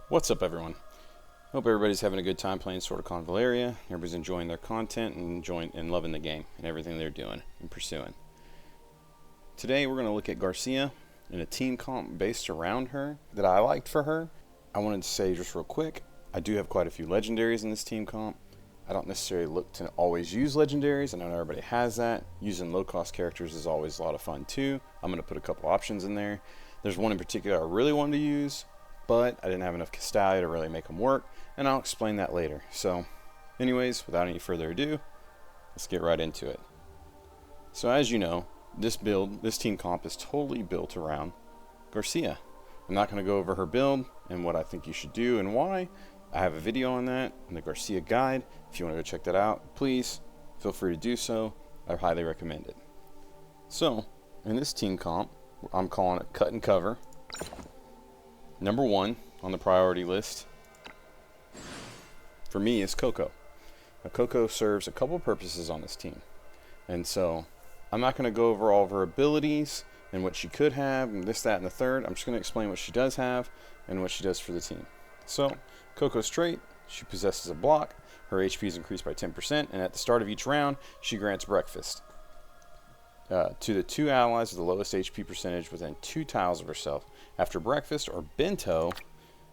What's up, everyone? Hope everybody's having a good time playing sort of Convallaria. Everybody's enjoying their content and enjoying and loving the game and everything they're doing and pursuing. Today we're going to look at Garcia and a team comp based around her that I liked for her. I wanted to say just real quick, I do have quite a few legendaries in this team comp. I don't necessarily look to always use legendaries. I know everybody has that. Using low-cost characters is always a lot of fun too. I'm going to put a couple options in there. There's one in particular I really wanted to use, but I didn't have enough Castalia to really make them work, and I'll explain that later. So anyways, without any further ado, let's get right into it. So as you know, this team comp is totally built around Garcia. I'm not going to go over her build and what I think you should do and why. I have a video on that in the Garcia guide. If you want to go check that out, please feel free to do so. I highly recommend it. So in this team comp, I'm calling it cut and cover. Number one on the priority list for me is Coco. Now, Coco serves a couple purposes on this team, and so I'm not going to go over all of her abilities and what she could have and this, that, and the third. I'm just going to explain what she does have and what she does for the team. So Coco's trait, she possesses a block. Her HP is increased by 10%, and at the start of each round, she grants breakfast to the two allies with the lowest HP percentage within 2 tiles of herself. After breakfast or bento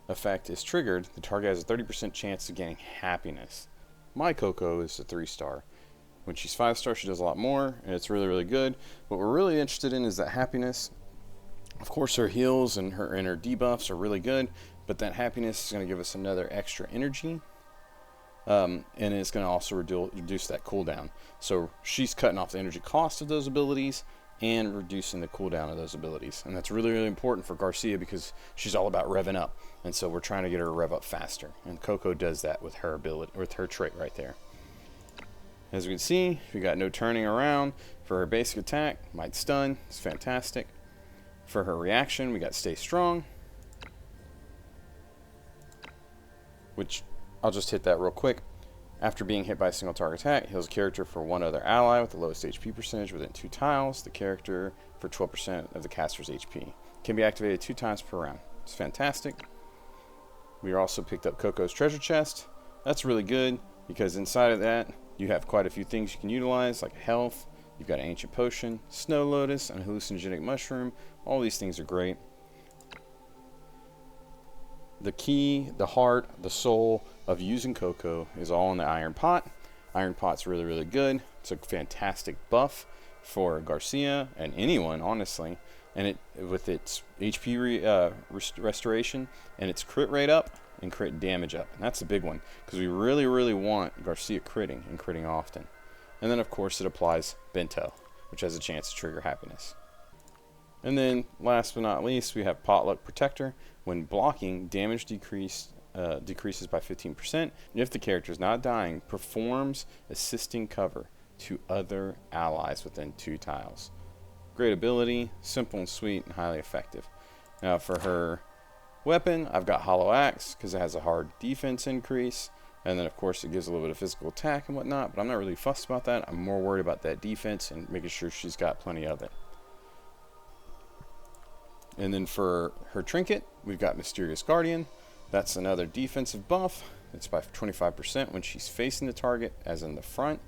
effect is triggered, the target has a 30% chance of gaining happiness. My Coco is a 3-star. When she's 5-star, she does a lot more, and it's really, really good. What we're really interested in is that happiness. Of course, her heals and her debuffs are really good, but that happiness is going to give us another extra energy. And it's going to also reduce that cooldown. So she's cutting off the energy cost of those abilities and reducing the cooldown of those abilities. And that's really, really important for Garcia because she's all about revving up. And so we're trying to get her to rev up faster. And Coco does that with her ability, with her trait right there. As we can see, we got no turning around. For her basic attack, might stun. It's fantastic. For her reaction, we got stay strong, which I'll just hit that real quick. After being hit by a single target attack, heals a character for one other ally with the lowest HP percentage within 2 tiles. The character for 12% of the caster's HP. Can be activated 2 times per round. It's fantastic. We also picked up Coco's treasure chest. That's really good because inside of that you have quite a few things you can utilize, like health. You've got an ancient potion, snow lotus, and a hallucinogenic mushroom. All these things are great. The key, the heart, the soul of using Coco is all in the Iron Pot. Iron Pot's really, really good. It's a fantastic buff for Garcia and anyone, honestly. And it, with its HP restoration and its crit rate up and crit damage up. And that's a big one because we really, really want Garcia critting and critting often. And then, of course, it applies Bento, which has a chance to trigger happiness. And then, last but not least, we have Potluck Protector. When blocking, damage decreases by 15%. If the character is not dying, performs assisting cover to other allies within 2 tiles. Great ability, simple and sweet, and highly effective. Now, for her weapon, I've got Hollow Axe because it has a hard defense increase. And then, of course, it gives a little bit of physical attack and whatnot, but I'm not really fussed about that. I'm more worried about that defense and making sure she's got plenty of it. And then for her trinket, we've got Mysterious Guardian. That's another defensive buff. It's by 25% when she's facing the target, as in the front.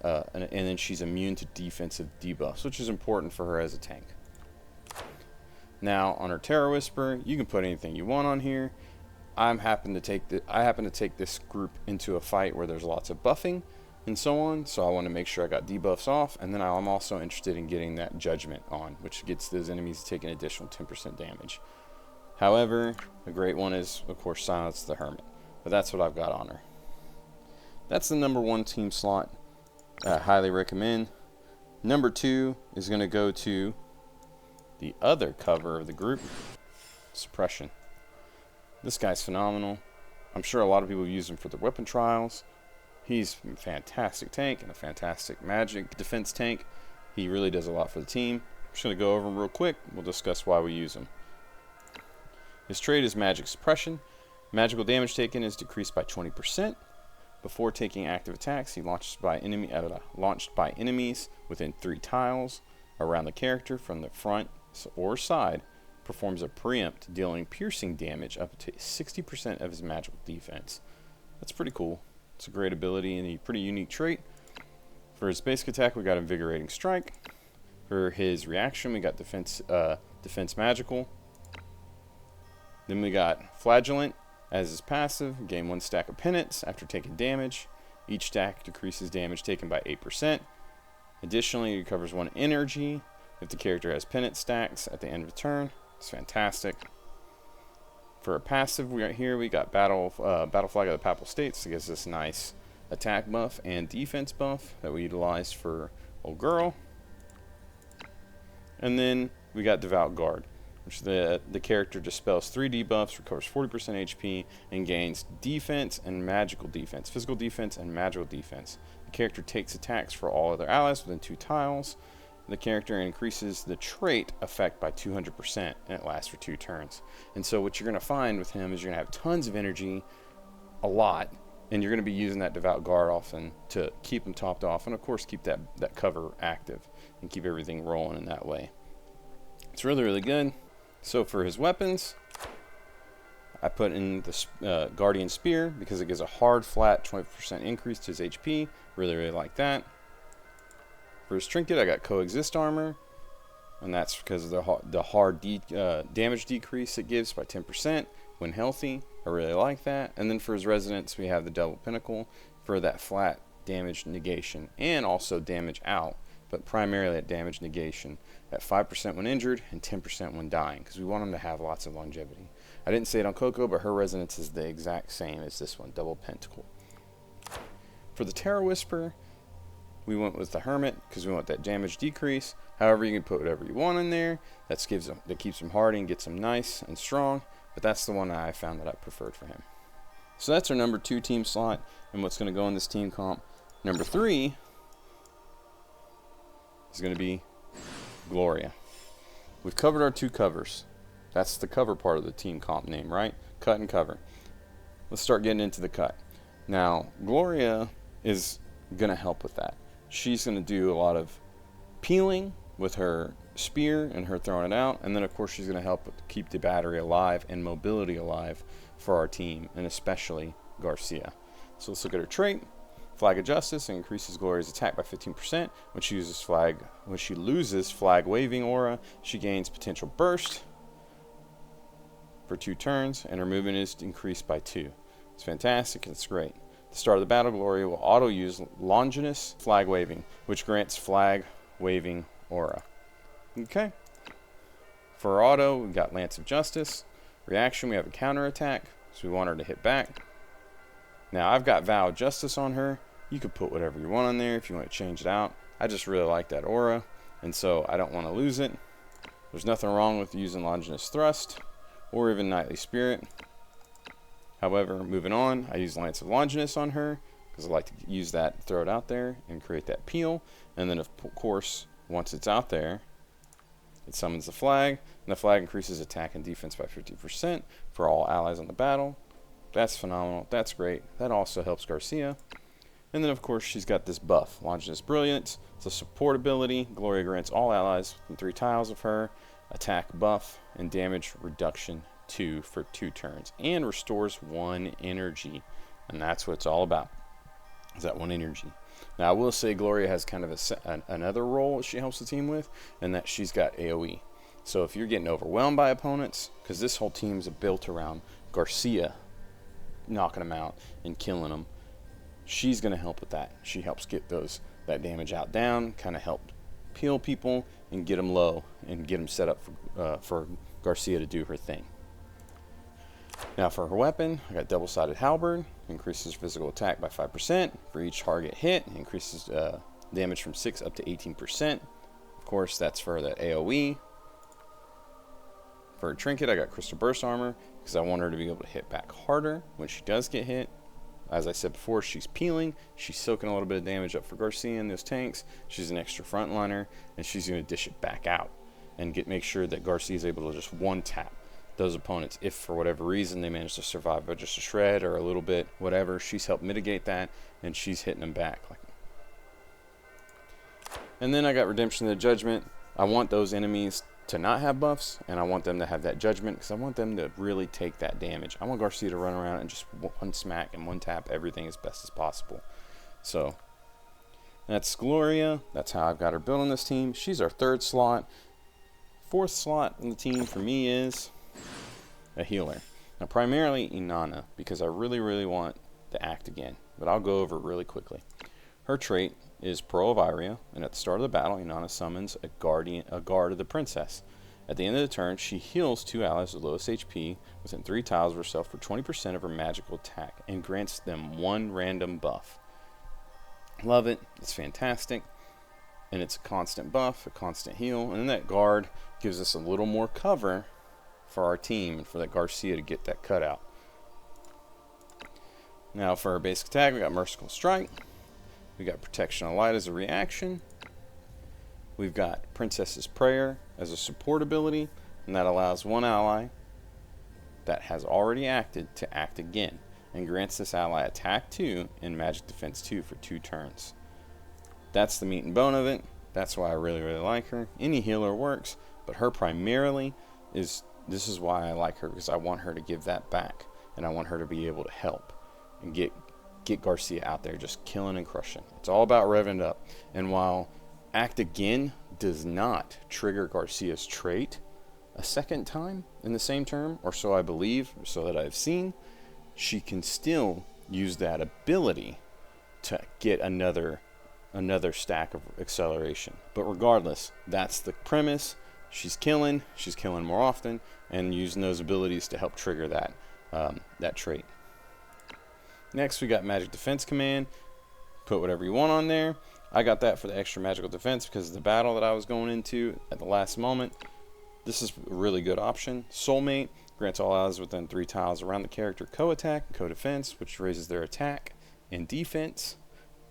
And then she's immune to defensive debuffs, which is important for her as a tank. Now, on her Terror Whisper, you can put anything you want on here. I happen to take this group into a fight where there's lots of buffing and so on, so I want to make sure I got debuffs off, and then I'm also interested in getting that Judgment on, which gets those enemies to take an additional 10% damage. However, a great one is, of course, Silence the Hermit, but that's what I've got on her. That's the number 1 team slot. I highly recommend. Number 2 is going to go to the other cover of the group, Suppression. This guy's phenomenal. I'm sure a lot of people use him for their weapon trials. He's a fantastic tank and a fantastic magic defense tank. He really does a lot for the team. I'm just going to go over him real quick. We'll discuss why we use him. His trait is Magic Suppression. Magical damage taken is decreased by 20%. Before taking active attacks, he launched by enemies within 3 tiles around the character from the front or side performs a preempt, dealing piercing damage up to 60% of his magical defense. That's pretty cool. It's a great ability and a pretty unique trait. For his basic attack, we got Invigorating Strike. For his reaction, we got Defense Magical. Then we got Flagellant as his passive. Gain 1 stack of penance after taking damage. Each stack decreases damage taken by 8%. Additionally, it recovers 1 energy if the character has penance stacks at the end of the turn. It's fantastic. For a passive, we got Battle Flag of the Papal States. It gives us nice attack buff and defense buff that we utilized for old girl. And then we got Devout Guard, which the character dispels 3 debuffs, recovers 40% HP, and gains defense and magical defense, physical defense and magical defense. The character takes attacks for all other allies within 2 tiles. The character increases the trait effect by 200%, and it lasts for 2 turns. And so what you're going to find with him is you're going to have tons of energy, a lot, and you're going to be using that Devout Guard often to keep him topped off, and of course keep that cover active and keep everything rolling in that way. It's really, really good. So for his weapons, I put in the Guardian Spear because it gives a hard, flat 20% increase to his HP. Really, really like that. For his trinket, I got Coexist Armor, and that's because of the hard damage decrease it gives by 10% when healthy. I really like that. And then for his Resonance, we have the Double Pinnacle for that flat damage negation and also damage out, but primarily at damage negation at 5% when injured and 10% when dying, because we want him to have lots of longevity. I didn't say it on Coco, but her Resonance is the exact same as this one, Double Pentacle. For the Terror Whisper, we went with the Hermit because we want that damage decrease. However, you can put whatever you want in there. That keeps him hardy and gets him nice and strong, but that's the one that I found that I preferred for him. So that's our number 2 team slot and what's going to go in this team comp. Number 3 is going to be Gloria. We've covered our 2 covers. That's the cover part of the team comp name, right? Cut and cover. Let's start getting into the cut. Now, Gloria is going to help with that. She's going to do a lot of peeling with her spear and her throwing it out, and then of course she's going to help keep the battery alive and mobility alive for our team, and especially Garcia. So let's look at her trait. Flag of Justice increases Gloria's attack by 15%. When she loses flag waving aura, she gains potential burst for 2 turns, and her movement is increased by 2. It's fantastic. It's great. At the start of the battle, Gloria will auto-use Longinus Flag Waving, which grants flag waving aura. Okay. For auto, we've got Lance of Justice. Reaction, we have a counter attack, so we want her to hit back. Now, I've got Vow of Justice on her. You could put whatever you want on there if you want to change it out. I just really like that aura, and so I don't want to lose it. There's nothing wrong with using Longinus Thrust or even Knightly Spirit. However, moving on, I use Lance of Longinus on her because I like to use that, throw it out there, and create that peel. And then, of course, once it's out there, it summons the flag, and the flag increases attack and defense by 50% for all allies on the battle. That's phenomenal. That's great. That also helps Garcia. And then, of course, she's got this buff, Longinus Brilliance. It's a support ability. Gloria grants all allies within 3 tiles of her attack buff and damage reduction 2 for 2 turns, and restores 1 energy. And that's what it's all about, is that 1 energy. Now, I will say Gloria has kind of another role she helps the team with, and that she's got AoE. So if you're getting overwhelmed by opponents, because this whole team is built around Garcia knocking them out and killing them, she's going to help with that. She helps get that damage out down, kind of help peel people and get them low and get them set up for Garcia to do her thing. Now for her weapon, I got Double-Sided Halberd. Increases physical attack by 5% for each target hit. Increases damage from 6 up to 18%. Of course, that's for that AoE. For her trinket, I got Crystal Burst Armor because I want her to be able to hit back harder when she does get hit. As I said before, she's peeling. She's soaking a little bit of damage up for Garcia in those tanks. She's an extra frontliner, and she's going to dish it back out and make sure that Garcia is able to just one-tap those opponents. If for whatever reason they manage to survive by just a shred or a little bit, whatever, she's helped mitigate that, and she's hitting them back. And then I got Redemption of the Judgment. I want those enemies to not have buffs, and I want them to have that judgment because I want them to really take that damage. I want Garcia to run around and just one smack and one tap everything as best as possible. So that's Gloria. That's how I've got her built on this team. She's our 3rd slot. 4th slot in the team for me is a healer. Now primarily Inana, because I really want to act again, but I'll go over it really quickly. Her trait is Pearl of Iria, and at the start of the battle, Inana summons a guard of the princess. At the end of the turn, she heals 2 allies with lowest HP within 3 tiles of herself for 20% of her magical attack and grants them 1 random buff. Love it. It's fantastic. And it's a constant buff, a constant heal, and then that guard gives us a little more cover for our team and for that Garcia to get that cutout. Now for our basic attack, we got Merciful Strike. We got Protection of Light as a reaction. We've got Princess's Prayer as a support ability, and that allows one ally that has already acted to act again, and grants this ally attack 2 and magic defense 2 for 2 turns. That's the meat and bone of it. That's why I really like her. Any healer works, but her primarily this is why I like her, because I want her to give that back, and I want her to be able to help and get Garcia out there just killing and crushing. It's all about revving it up. And while Act Again does not trigger Garcia's trait a second time in the same term, or so I believe, or so that I've seen, she can still use that ability to get another stack of acceleration. But regardless, that's the premise. She's killing more often, and using those abilities to help trigger that trait. Next, we got Magic Defense Command. Put whatever you want on there. I got that for the extra magical defense because of the battle that I was going into at the last moment. This is a really good option. Soulmate grants all allies within 3 tiles around the character co-attack and co-defense, which raises their attack and defense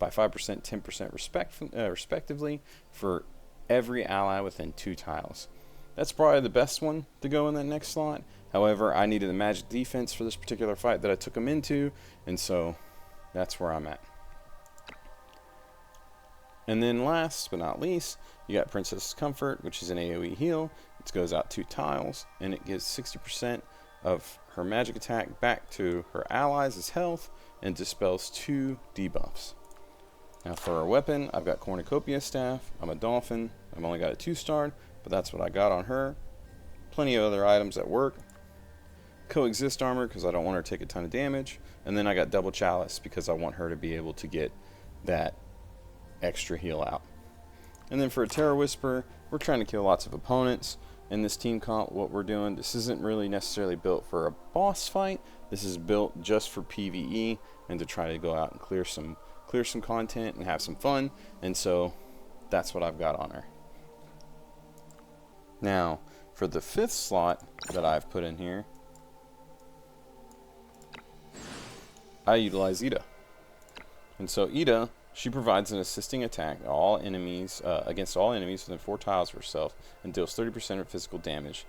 by 5%, 10% respectively for every ally within 2 tiles. That's probably the best one to go in that next slot. However, I needed the magic defense for this particular fight that I took him into, and so that's where I'm at. And then last but not least, you got Princess's Comfort, which is an AoE heal. It goes out 2 tiles, and it gives 60% of her magic attack back to her allies as health, and dispels 2 debuffs. Now for our weapon, I've got Cornucopia Staff. I'm a Dolphin. I've only got a 2-star, but that's what I got on her. Plenty of other items that work. Coexist armor because I don't want her to take a ton of damage, and then I got Double Chalice because I want her to be able to get that extra heal out. And then for a Terror Whisper, we're trying to kill lots of opponents. In this team comp, what we're doing, this isn't really necessarily built for a boss fight. This is built just for PvE and to try to go out and clear some content and have some fun. And so that's what I've got on her. Now for the 5th slot that I've put in here, I utilize Ida. And so Ida, she provides an assisting attack against all enemies within 4 tiles of herself and deals 30% of physical damage.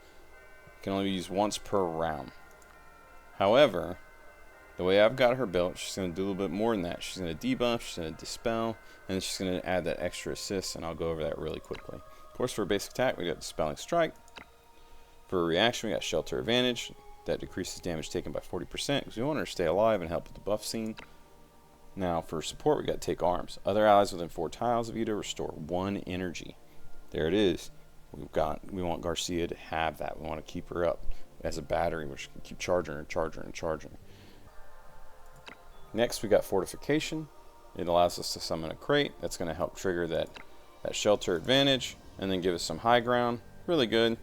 Can only be used once per round. However, the way I've got her built, she's going to do a little bit more than that. She's going to debuff, she's going to dispel, and then she's going to add that extra assist, and I'll go over that really quickly. Of course, for a basic attack, we got Dispelling Strike. For a reaction, we got Shelter Advantage. That decreases damage taken by 40% because we want her to stay alive and help with the buff scene. Now for support, we got Take Arms. Other allies within 4 tiles of Ida restore 1 energy. There it is. We want Garcia to have that. We want to keep her up as a battery, which can keep charging her. Next, we got Fortification. It allows us to summon a crate. That's going to help trigger that Shelter Advantage and then give us some high ground. Really good.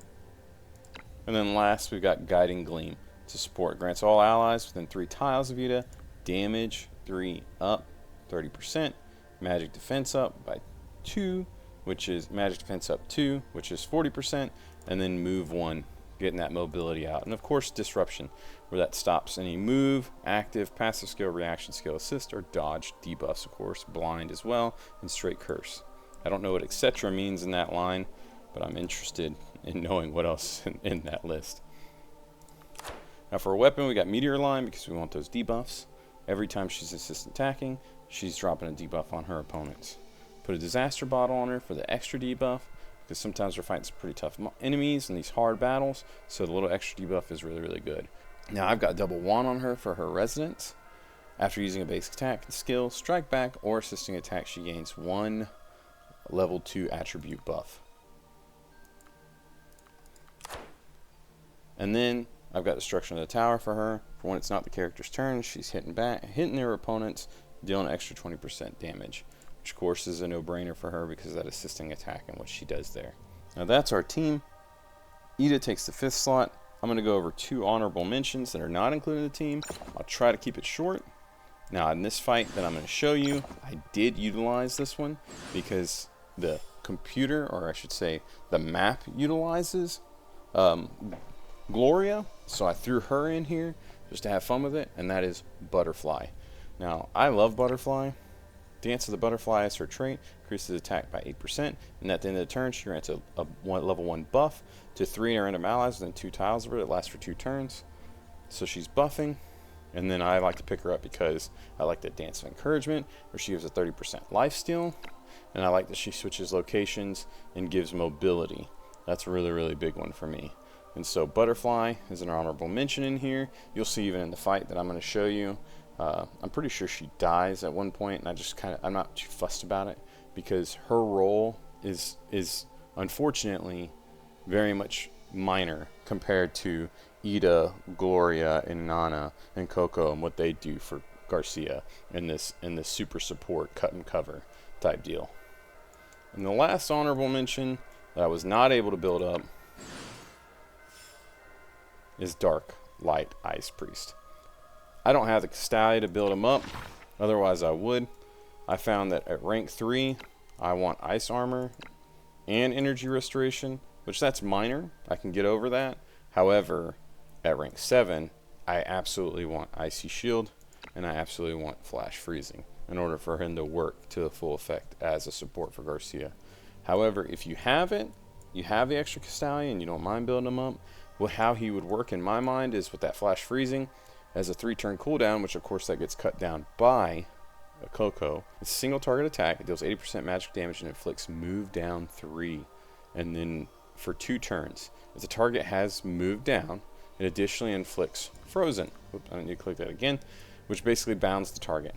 And then last, we've got Guiding Gleam to support. Grants all allies within 3 tiles of Ida damage 3 up 30%, magic defense up by 2, which is magic defense up 2, which is 40%, and then move 1, getting that mobility out. And of course, Disruption, where that stops any move, active, passive skill, reaction skill, assist, or dodge debuffs, of course, blind as well, and straight curse. I don't know what etc. means in that line, but I'm interested in knowing what else in that list. Now for a weapon, we got Meteor Line because we want those debuffs. Every time she's assist attacking, she's dropping a debuff on her opponents. Put a Disaster Bottle on her for the extra debuff. because sometimes we're fighting some pretty tough enemies in these hard battles, so the little extra debuff is really, really good. Now I've got double wand on her for her resonance. After using a basic attack skill, strike back, or assisting attack, she gains 1 level 2 attribute buff. And then I've got Destruction of the Tower for her. For when it's not the character's turn, she's hitting their opponents, dealing an extra 20% damage, which of course is a no-brainer for her because of that assisting attack and what she does there. Now that's our team. Ida takes the 5th slot. I'm going to go over 2 honorable mentions that are not included in the team. I'll try to keep it short. Now in this fight that I'm going to show you, I did utilize this one because the computer, or I should say the map, utilizes Gloria, so I threw her in here just to have fun with it, and that is Butterfly. Now I love Butterfly. Dance of the Butterfly is her trait, increases attack by 8%, and at the end of the turn she grants a level 1 buff to 3 random allies within 2 tiles of her that lasts for 2 turns. So she's buffing, and then I like to pick her up because I like that Dance of Encouragement, where she gives a 30% lifesteal, and I like that she switches locations and gives mobility. That's a really, really big one for me. And so Butterfly is an honorable mention in here. You'll see even in the fight that I'm going to show you. I'm pretty sure she dies at one point, and I'm not too fussed about it because her role is unfortunately very much minor compared to Ida, Gloria, and Inana, and Coco, and what they do for Garcia in this super support cut and cover type deal. And the last honorable mention that I was not able to build up is Dark Light Ice Priest. I don't have the Castalia to build him up, otherwise I would. I found that at rank 3 I want ice armor and energy restoration, which that's minor, I can get over that. However, at rank 7 I absolutely want icy shield, and I absolutely want flash freezing in order for him to work to the full effect as a support for Garcia. However, if you have it, you have the extra Castalia and you don't mind building him up, how he would work in my mind is with that flash freezing as a 3-turn cooldown, which of course that gets cut down by a Coco. It's a single target attack, it deals 80% magic damage and inflicts move down 3. And then for 2 turns, if the target has moved down, it additionally inflicts frozen. Oops, I don't need to click that again, which basically bounds the target.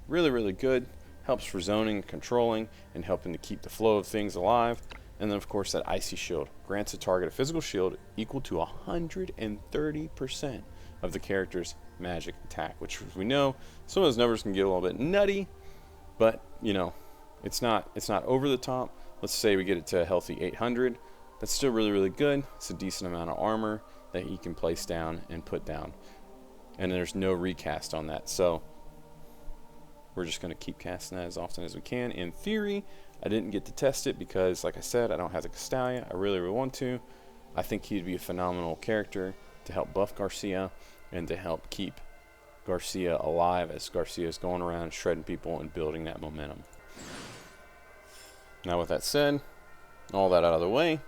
Really, really good. Helps for zoning, controlling, and helping to keep the flow of things alive. And then of course that icy shield grants a target a physical shield equal to 130% of the character's magic attack, which, as we know, some of those numbers can get a little bit nutty, but you know, it's not over the top. Let's say we get it to a healthy 800. That's still really, really good. It's a decent amount of armor that he can place down and put down, and there's no recast on that, so we're just going to keep casting that as often as we can. In theory, I didn't get to test it because, like I said, I don't have the Castalia. I really, really want to. I think he'd be a phenomenal character to help buff Garcia and to help keep Garcia alive as Garcia is going around shredding people and building that momentum. Now with that said, all that out of the way,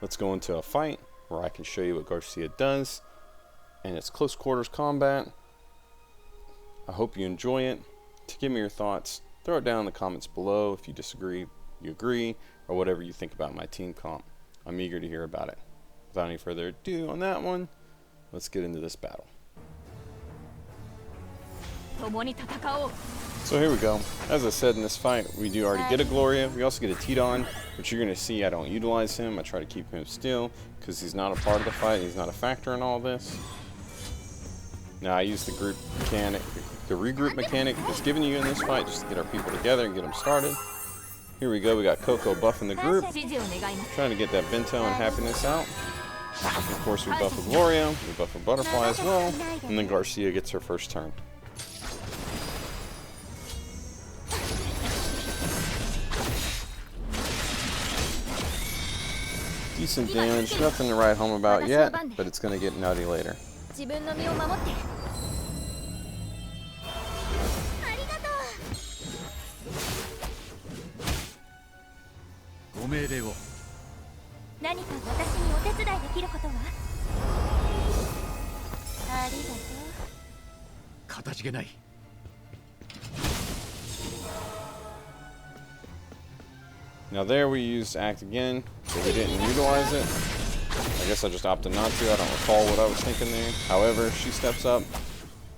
let's go into a fight where I can show you what Garcia does, and it's close quarters combat. I hope you enjoy it. To give me your thoughts, throw it down in the comments below. If you disagree, you agree, or whatever you think about my team comp. I'm eager to hear about it. Without any further ado on that one, let's get into this battle. So here we go. As I said in this fight, we do already get a Gloria. We also get a Tidon, which you're going to see I don't utilize him. I try to keep him still because he's not a part of the fight. He's not a factor in all this. Now I use the group mechanic, the regroup mechanic that's given you in this fight just to get our people together and get them started. Here we go. We got Coco buffing the group, trying to get that Bento and happiness out. Of course, we buff a Gloria, we buff a Butterfly as well, and then Garcia gets her first turn. Decent damage, nothing to write home about yet, but it's going to get nutty later. Now there we use Act again So we didn't utilize it. I guess I just opted not to. I don't recall what I was thinking there. However, she steps up.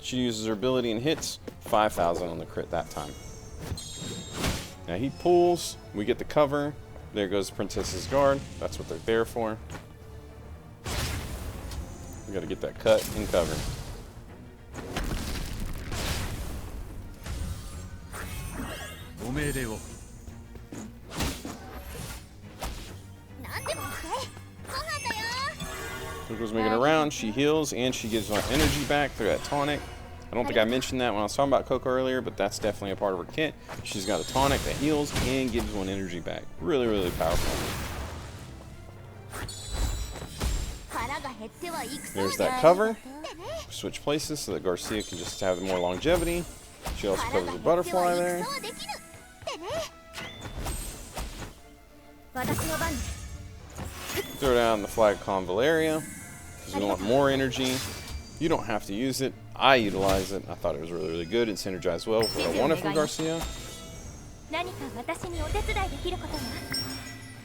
She uses her ability and hits 5,000 on the crit that time. Now he pulls. We get the cover. There goes Princess's Guard. That's what they're there for. We got to get that cut and cover. Coco's making a round. She heals and she gives my energy back through that tonic. I don't think I mentioned that when I was talking about Coco earlier, but that's definitely a part of her kit. She's got a tonic that heals and gives one energy back. Really, really powerful. There's that cover. Switch places so that Garcia can just have more longevity. She also covers the butterfly there. Throw down the flag Convallaria because we want more energy. You don't have to use it. I utilize it. I thought it was really, really good. It synergized well with what I wanted from Garcia.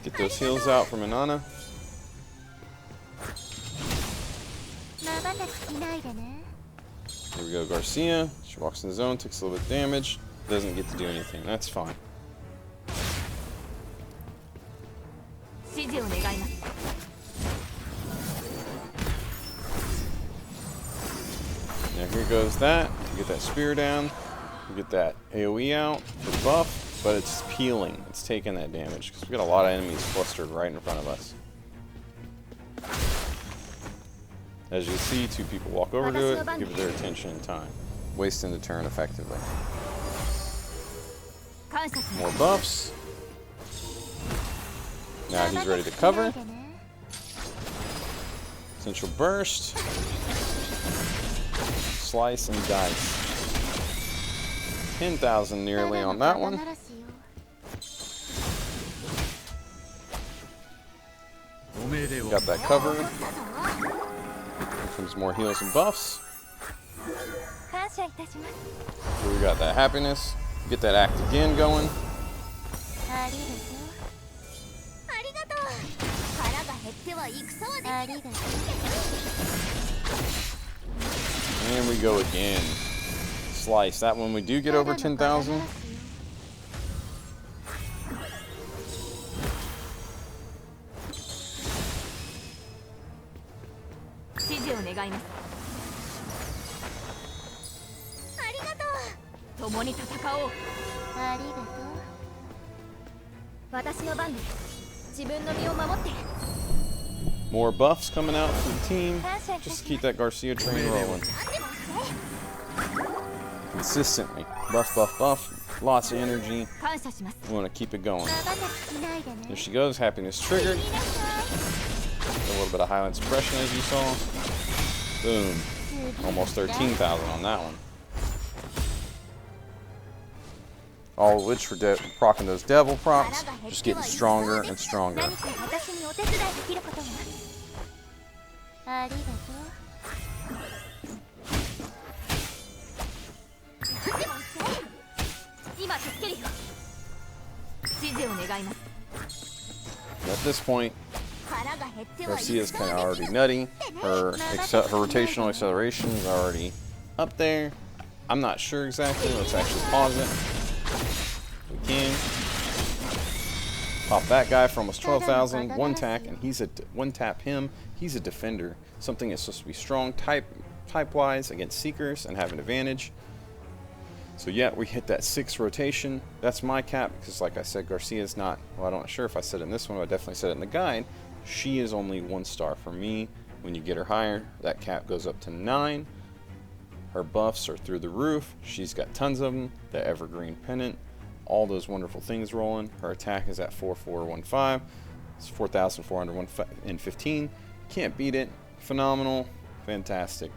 Get those heals out from Inana. Here we go, Garcia. She walks in the zone, takes a little bit of damage. Doesn't get to do anything. That's fine. Now here goes that. You get that spear down. You get that AoE out. The buff, but it's peeling. It's taking that damage because we got a lot of enemies clustered right in front of us. As you see, two people walk over to it, give it their attention and time, wasting the turn effectively. More buffs. Now he's ready to cover. Essential burst. Slice and dice. 10,000 nearly on that one. Got that cover. Here comes more heals and buffs. So we got that happiness. Get that act again going. And we go again. Slice. That one we do get over 10,000. More buffs coming out for the team. Just to keep that Garcia train rolling. Consistently. Buff, buff, buff. Lots of energy. We want to keep it going. There she goes. Happiness triggered. A little bit of highlight suppression as you saw. Boom. Almost 13,000 on that one. All of which for proccing those devil procs, just getting stronger and stronger. At this point, Garcia's kind of already nutty. Her rotational acceleration is already up there. I'm not sure exactly. Let's actually pause it. We can pop that guy for almost 12,000. One tack, and one tap him. He's a defender. Something that's supposed to be strong type-wise against seekers and have an advantage. So yeah, we hit that 6 rotation. That's my cap because, like I said, Garcia's not. Well, I'm not sure if I said it in this one, but I definitely said it in the guide. She is only 1 star for me. When you get her higher, that cap goes up to 9. Her buffs are through the roof. She's got tons of them. The evergreen pennant, all those wonderful things rolling. Her attack is at 4,415. It's 4,415. Can't beat it. Phenomenal. Fantastic.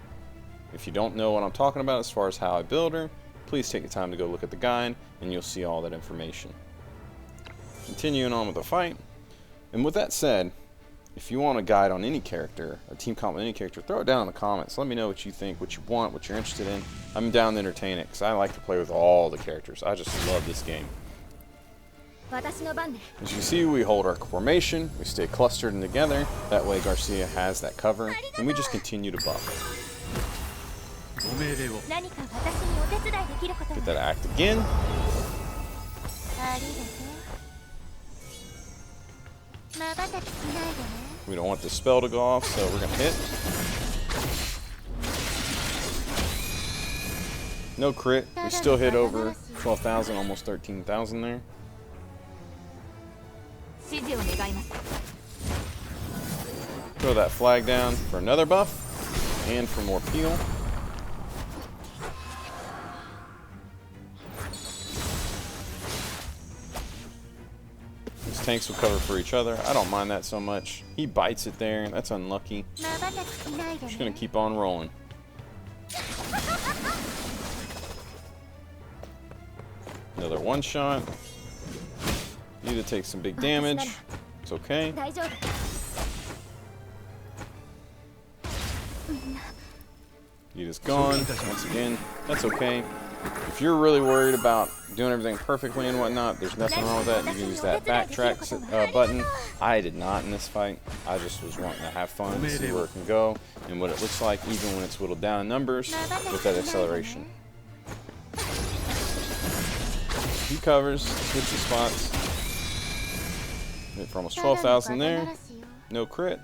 If you don't know what I'm talking about as far as how I build her, please take the time to go look at the guide and you'll see all that information. Continuing on with the fight. And with that said, if you want a guide on any character, a team comp on any character, throw it down in the comments. Let me know what you think, what you want, what you're interested in. I'm down to entertain it because I like to play with all the characters. I just love this game. As you can see, we hold our formation, we stay clustered and together. That way Garcia has that cover, and we just continue to buff. Get that act again. We don't want the spell to go off, so we're going to hit. No crit. We still hit over 12,000, almost 13,000 there. Throw that flag down for another buff and for more peel. These tanks will cover for each other. I don't mind that so much. He bites it there. That's unlucky. Just going to keep on rolling. Another one shot. Need to take some big damage. It's okay. Ida's gone. Once again, that's okay. If you're really worried about doing everything perfectly and whatnot, there's nothing wrong with that. You can use that backtrack button. I did not in this fight. I just was wanting to have fun, see where it can go, and what it looks like, even when it's whittled down in numbers, with that acceleration. He covers, switches spots. Hit for almost 12,000 there. No crit.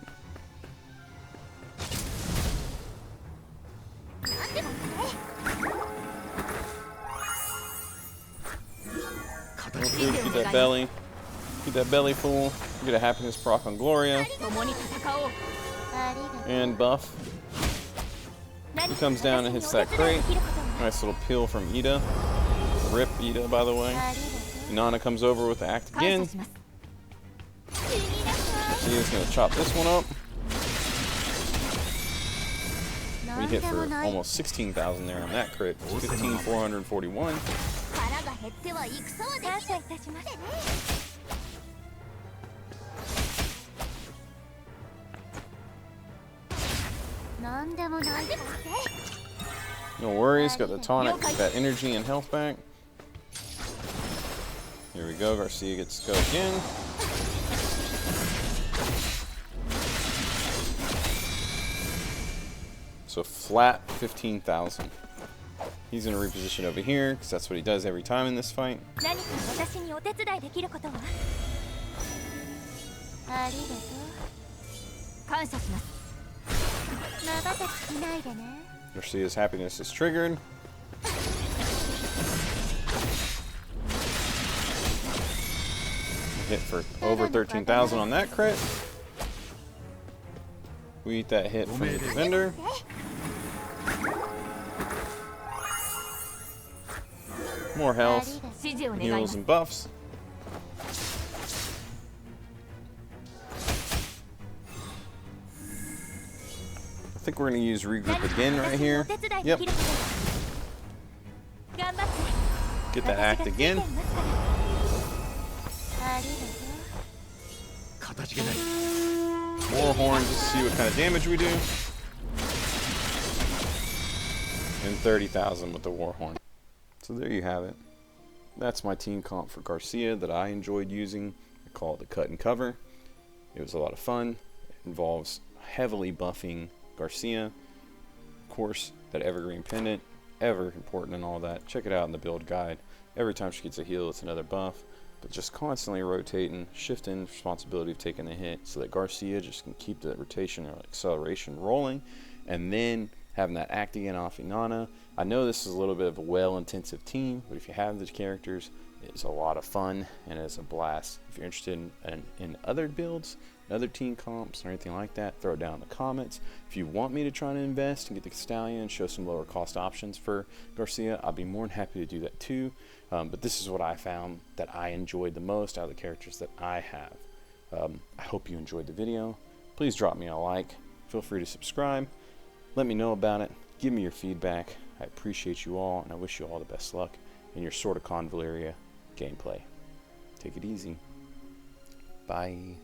No food, keep that belly. Keep that belly full. Get a happiness proc on Gloria. And buff. He comes down and hits that crate. Nice little peel from Ida. Rip Ida, by the way. Inana comes over with the act again. Ida's gonna chop this one up. We hit for almost 16,000 there on that crit. 15,441. No worries, got the tonic, get that energy and health back. Here we go, Garcia gets to go again. So flat 15,000. He's gonna reposition over here because that's what he does every time in this fight. Garcia's happiness is triggered. Hit for over 13,000 on that crit. We eat that hit from the defender. More health, heals, and buffs. I think we're going to use regroup again right here. Yep. Get that act again. More horn just to see what kind of damage we do. And 30,000 with the war horn. So there you have it. That's my team comp for Garcia that I enjoyed using. I call it the cut and cover. It was a lot of fun. It involves heavily buffing Garcia. Of course, that evergreen pendant, ever important and all that. Check it out in the build guide. Every time she gets a heal, it's another buff. But just constantly rotating, shifting responsibility of taking a hit so that Garcia just can keep the rotation or acceleration rolling, and then having that act again off Inana. I know this is a little bit of a well-intensive team, but if you have the characters, it's a lot of fun and it's a blast. If you're interested in other builds, other team comps, or anything like that, throw it down in the comments. If you want me to try to invest and get the Stallion and show some lower cost options for Garcia, I'll be more than happy to do that too. But this is what I found that I enjoyed the most out of the characters that I have. I hope you enjoyed the video. Please drop me a like. Feel free to subscribe. Let me know about it. Give me your feedback. I appreciate you all, and I wish you all the best luck in your Sword of Convallaria gameplay. Take it easy. Bye.